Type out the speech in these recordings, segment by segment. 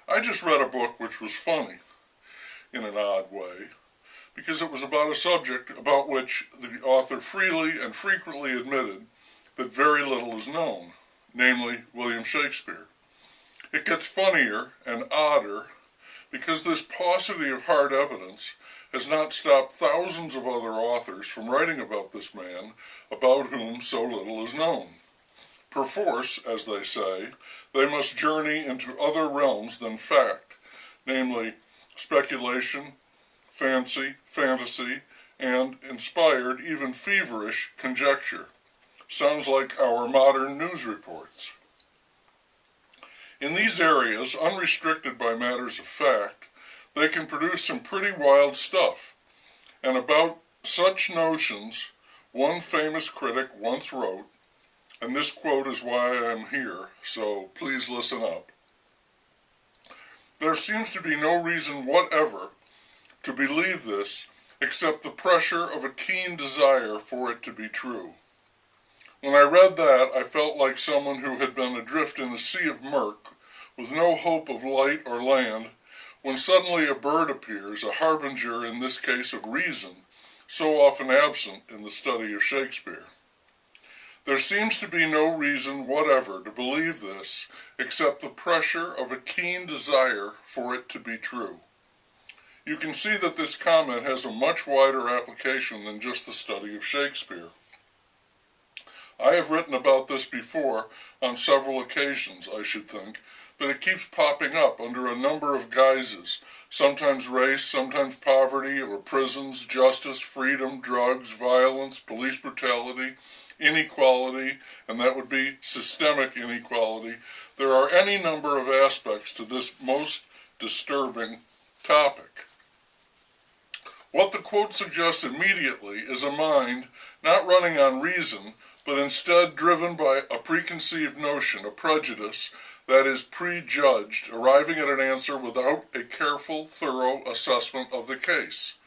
I just read a book which was funny, in an odd way, because it was about a subject about which the author freely and frequently admitted that very little is known, namely William Shakespeare. It gets funnier and odder because this paucity of hard evidence has not stopped thousands of other authors from writing about this man about whom so little is known. Perforce, as they say, they must journey into other realms than fact, namely speculation, fancy, fantasy, and inspired, even feverish, conjecture. Sounds like our modern news reports. In these areas, unrestricted by matters of fact, they can produce some pretty wild stuff. And about such notions, one famous critic once wrote, and this quote is why I am here, so please listen up. There seems to be no reason whatever to believe this except the pressure of a keen desire for it to be true. When I read that, I felt like someone who had been adrift in a sea of murk with no hope of light or land, when suddenly a bird appears, a harbinger in this case of reason, so often absent in the study of Shakespeare. There seems to be no reason whatever to believe this except the pressure of a keen desire for it to be true. You can see that this comment has a much wider application than just the study of Shakespeare. I have written about this before on several occasions, I should think, but it keeps popping up under a number of guises, sometimes race, sometimes poverty or prisons, justice, freedom, drugs, violence, police brutality, inequality, and that would be systemic inequality. There are any number of aspects to this most disturbing topic. What the quote suggests immediately is a mind not running on reason, but instead driven by a preconceived notion, a prejudice, that is prejudged, arriving at an answer without a careful, thorough assessment of the case.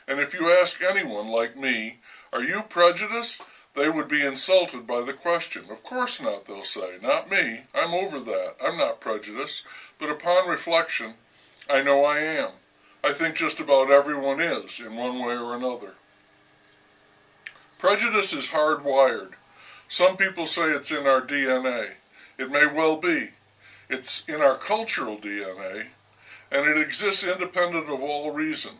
And if you ask anyone like me, are you prejudiced? They would be insulted by the question. Of course not, they'll say. Not me. I'm over that. I'm not prejudiced. But upon reflection, I know I am. I think just about everyone is, in one way or another. Prejudice is hardwired. Some people say it's in our DNA. It may well be. It's in our cultural DNA, and it exists independent of all reason.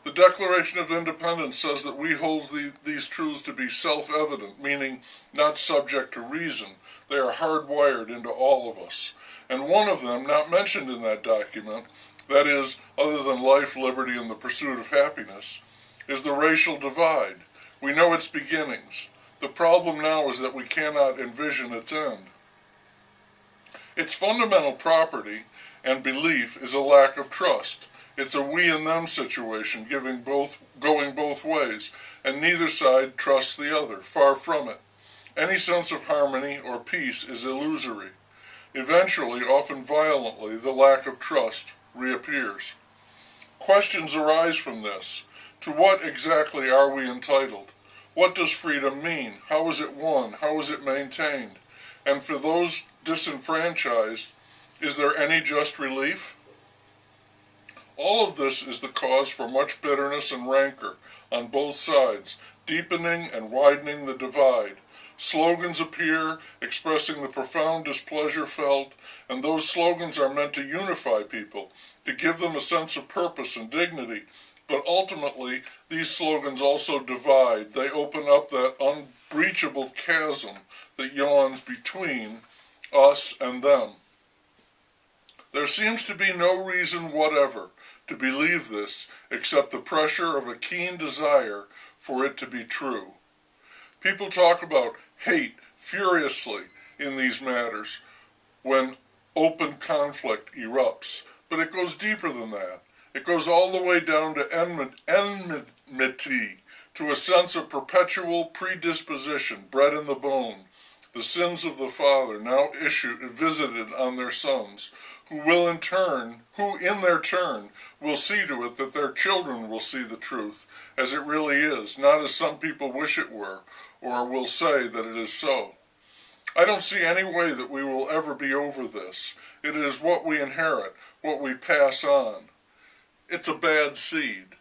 The Declaration of Independence says that we hold these truths to be self-evident, meaning not subject to reason. They are hardwired into all of us. And one of them, not mentioned in that document, that is, other than life, liberty, and the pursuit of happiness, is the racial divide. We know its beginnings. The problem now is that we cannot envision its end. Its fundamental property and belief is a lack of trust. It's a we and them situation, going both ways, and neither side trusts the other, far from it. Any sense of harmony or peace is illusory. Eventually, often violently, the lack of trust reappears. Questions arise from this. To what exactly are we entitled? What does freedom mean? How is it won? How is it maintained? And for those disenfranchised, is there any just relief? All of this is the cause for much bitterness and rancor on both sides, deepening and widening the divide. Slogans appear expressing the profound displeasure felt, and those slogans are meant to unify people, to give them a sense of purpose and dignity. But ultimately, these slogans also divide. They open up that unbreachable chasm that yawns between us and them. There seems to be no reason whatever to believe this except the pressure of a keen desire for it to be true. People talk about hate furiously in these matters when open conflict erupts, but it goes deeper than that. It goes all the way down to enmity, to a sense of perpetual predisposition bred in the bone, the sins of the father now visited on their sons, who in their turn will see to it that their children will see the truth as it really is, not as some people wish it were, or will say that it is so. I don't see any way that we will ever be over this. It is what we inherit, what we pass on. It's a bad seed.